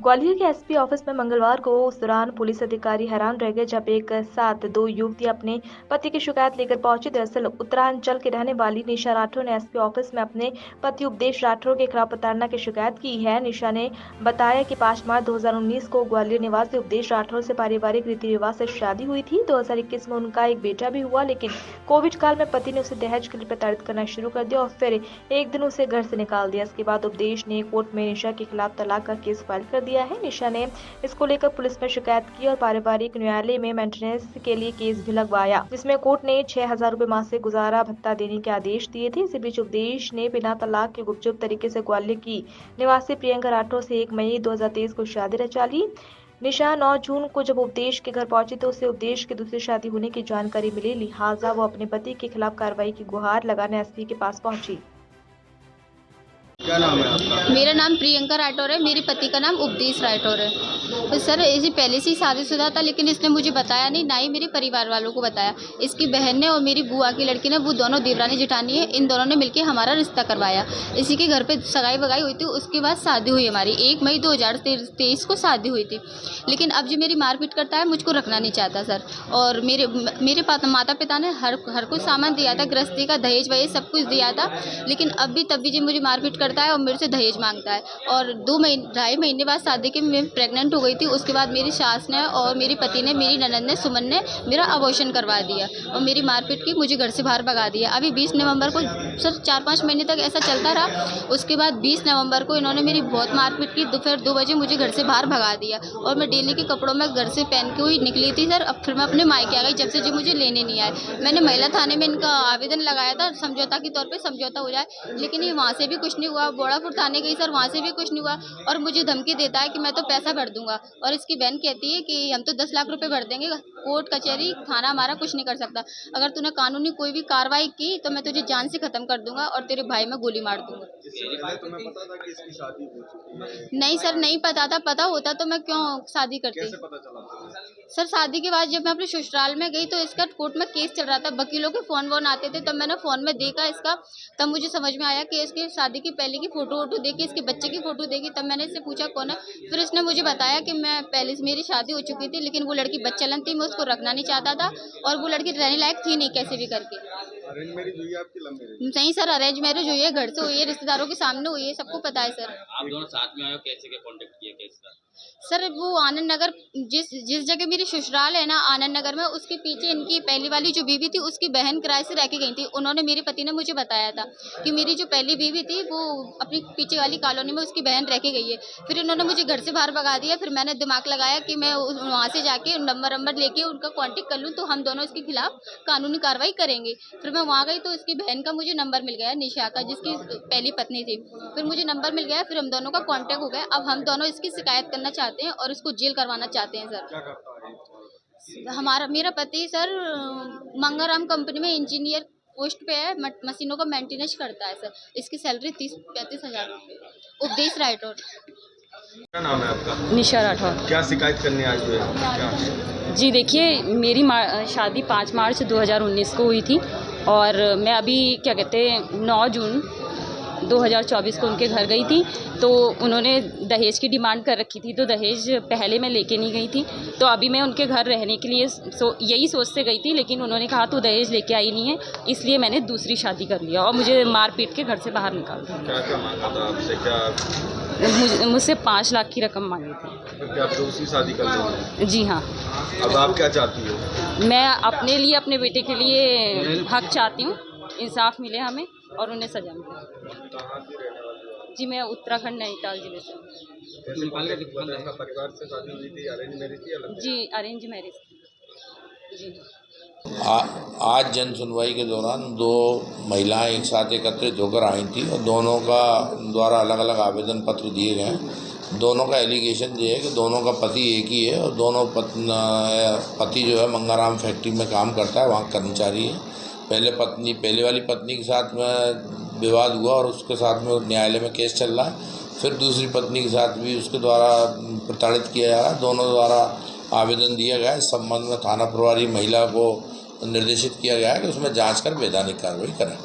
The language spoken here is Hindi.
ग्वालियर के एसपी ऑफिस में मंगलवार को उस दौरान पुलिस अधिकारी हैरान रह गए जब एक साथ दो युवतियां अपने पति की शिकायत लेकर पहुंची। दरअसल उत्तरांचल की रहने वाली निशा राठौर ने एसपी ऑफिस में अपने पति उपदेश राठौर के खिलाफ प्रताड़ना की शिकायत की है। निशा ने बताया कि 5 मार्च 2019 को ग्वालियर निवासी उपदेश राठौर से पारिवारिक रीति रिवाज से शादी हुई थी। 2021 में उनका एक बेटा भी हुआ, लेकिन कोविड काल में पति ने उसे दहेज के लिए प्रताड़ित करना शुरू कर दिया और फिर एक दिन उसे घर से निकाल दिया। इसके बाद उपदेश ने कोर्ट में निशा के खिलाफ तलाक का केस फाइल कर दिया है। निशा ने इसको लेकर पुलिस में शिकायत की और पारिवारिक न्यायालय में मेंटेनेंस के लिए केस भी लगवाया, जिसमें कोर्ट ने 6,000 रुपए मासिक गुजारा भत्ता देने के आदेश दिए थे। इसी बीच उपदेश ने बिना तलाक के गुपचुप तरीके से ग्वालियर की निवासी प्रियंका राठौर से 1 मई 2023 को शादी रचा ली। निशा 9 जून को जब उपदेश के घर पहुंची तो उसे उपदेश की दूसरी शादी होने की जानकारी मिली, लिहाजा वो अपने पति के खिलाफ कार्रवाई की गुहार लगाने एसपी के पास पहुंची। क्या नाम है आपका? मेरा नाम प्रियंका राठौर है। मेरे पति का नाम उपदेश राठौर है। तो सर इसी पहले से ही शादीशुदा था, लेकिन इसने मुझे बताया नहीं, ना ही मेरे परिवार वालों को बताया। इसकी बहन ने और मेरी बुआ की लड़की ने, वो दोनों देवरानी जेठानी है, इन दोनों ने मिलकर हमारा रिश्ता करवाया। इसी के घर पे सगाई वगाई हुई थी। उसके बाद शादी हुई हमारी 1 मई 2023 को शादी हुई थी। लेकिन अब जो मेरी मारपीट करता है, मुझको रखना नहीं चाहता सर। और मेरे माता पिता ने हर कुछ सामान दिया था, गृहस्थी का दहेज वहेज सब कुछ दिया था, लेकिन अब भी तब भी जी मुझे मारपीट करता है और मेरे से दहेज मांगता है। और 2.5 महीने बाद शादी के मैं प्रेग्नेंट हो गई थी। उसके बाद मेरी सास ने और मेरे पति ने, मेरी ननद ने, सुमन ने मेरा अबॉर्शन करवा दिया और मेरी मारपीट की, मुझे घर से बाहर भगा दिया। अभी 20 नवंबर को सर 4-5 महीने तक ऐसा चलता रहा। उसके बाद 20 नवंबर को इन्होंने मेरी बहुत मारपीट की। दोपहर 2 बजे मुझे घर से बाहर भगा दिया और मैं डेली के कपड़ों में घर से पहन के हुई निकली थी सर। अब फिर मैं अपने मायके आ गई जब से जी मुझे लेने नहीं आए। मैंने महिला थाने में इनका आवेदन लगाया था समझौता के तौर पर, समझौता हो जाए, लेकिन ये वहाँ से भी कुछ नहीं हुआ। बोड़ापुर थाने गई सर, वहाँ से भी कुछ नहीं हुआ और मुझे धमकी देता है कि मैं तो पैसा भर दूंगा। और इसकी बहन कहती है कि हम तो 10 लाख रुपए भर देंगे, कोर्ट कचहरी थाना हमारा कुछ नहीं कर सकता। अगर तूने कानूनी कोई भी कार्रवाई की तो मैं तुझे जान से खत्म कर दूंगा और तेरे भाई में गोली मार दूंगा। तुम्हें पता था कि इसकी शादी हो चुकी है? नहीं सर, नहीं पता था। पता होता तो मैं क्यों शादी करती। कैसे पता चला? सर शादी के बाद जब मैं अपने ससुराल में गई तो इसका कोर्ट में केस चल रहा था, वकीलों के फोन वोन आते थे, तब मैंने फोन में देखा इसका, तब मुझे समझ में आया कि इसकी शादी की पहले की फोटो वोटो देखी, इसके बच्चे की फोटो देखी। तब मैंने इससे पूछा कौन है। फिर इसने मुझे बताया कि मैं पहले से मेरी शादी हो चुकी थी, लेकिन वो लड़की बच्चलन थी, मैं उसको रखना नहीं चाहता था और वो लड़की रहने लायक थी नहीं, कैसे भी करके। अरेंज मैरिज हुई है आपकी? Love marriage? नहीं सर, अरेंज मैरिज हुई है, घर से हुई है, रिश्तेदारों के सामने हुई है, सबको पता है सर। आप दोनों साथ में आए हो, कैसे के कांटेक्ट किया, कैसे? सर वो आनंद नगर, जिस जगह मेरी ससुराल है ना आनंद नगर में, उसके पीछे इनकी पहली वाली जो बीवी थी उसकी बहन किराए से रह के गई थी। उन्होंने, मेरे पति ने मुझे बताया था कि मेरी जो पहली बीवी थी वो अपनी पीछे वाली कॉलोनी में उसकी बहन रह के गई है। फिर इन्होंने मुझे घर से बाहर भगा दिया। फिर मैंने दिमाग लगाया कि मैं वहाँ से जाके नंबर लेके उनका कॉन्टेक्ट कर लूँ तो हम दोनों इसके खिलाफ कानूनी कार्रवाई करेंगे। फिर मैं वहाँ गई तो इसकी बहन का मुझे नंबर मिल गया, निशा का, जिसकी पहली पत्नी थी। फिर मुझे नंबर मिल गया, फिर हम दोनों का कॉन्टेक्ट हो गया। अब हम दोनों इसकी शिकायत करना चाहते हैं और इसको जेल करवाना चाहते हैं सर। क्या करता है? मेरा पति सर मंगाराम कंपनी में इंजीनियर पोस्ट पे है, मशीनों का मेंटेनेंस करता है सर। इसकी सैलरी 30-35 हज़ार रुपये। उपदेश राठौर। क्या नाम है आपका? निशा राठौर। क्या शिकायत करने आई हुई है? क्या? जी देखिए, मेरी शादी 5 मार्च 2019 को हुई थी और मैं अभी क्या कहते हैं 9 जून 2024 को उनके घर गई थी। तो उन्होंने दहेज की डिमांड कर रखी थी, तो दहेज पहले मैं लेके नहीं गई थी। तो अभी मैं उनके घर रहने के लिए यही सोच से गई थी, लेकिन उन्होंने कहा तू दहेज लेके आई नहीं है, इसलिए मैंने दूसरी शादी कर लिया और मुझे मार पीट के घर से बाहर निकाल दिया। क्या क्या मांगा था आपसे? क्या मुझसे 5 लाख की रकम मांगी थी। तो क्या आप दूसरी शादी कर रहे? जी हाँ। अब आप क्या चाहती हो? मैं अपने लिए, अपने बेटे के लिए हक चाहती हूँ, इंसाफ मिले हमें और उन्हें सजा मिले। कहाँ की रहने वाली हो? जी मैं उत्तराखंड नैनीताल जिले से। परिवार से शादी हुई थी? अरेंज मैरिज थी या लव मैरिज? जी अरेंज मैरिज जी। आज जन सुनवाई के दौरान 2 महिलाएं एक साथ एकत्रित होकर आई थी और दोनों का द्वारा अलग अलग आवेदन पत्र दिए गए हैं। दोनों का एलिगेशन ये है कि दोनों का पति एक ही है और दोनों पति जो है मंगाराम फैक्ट्री में काम करता है, वहाँ कर्मचारी है। पहले वाली पत्नी के साथ में विवाद हुआ और उसके साथ में न्यायालय में केस चल रहा है। फिर दूसरी पत्नी के साथ भी उसके द्वारा प्रताड़ित किया जा रहा है। दोनों द्वारा आवेदन दिया गया है। इस संबंध में थाना प्रभारी महिला को निर्देशित किया गया है कि उसमें जांच कर वैधानिक कार्रवाई करें।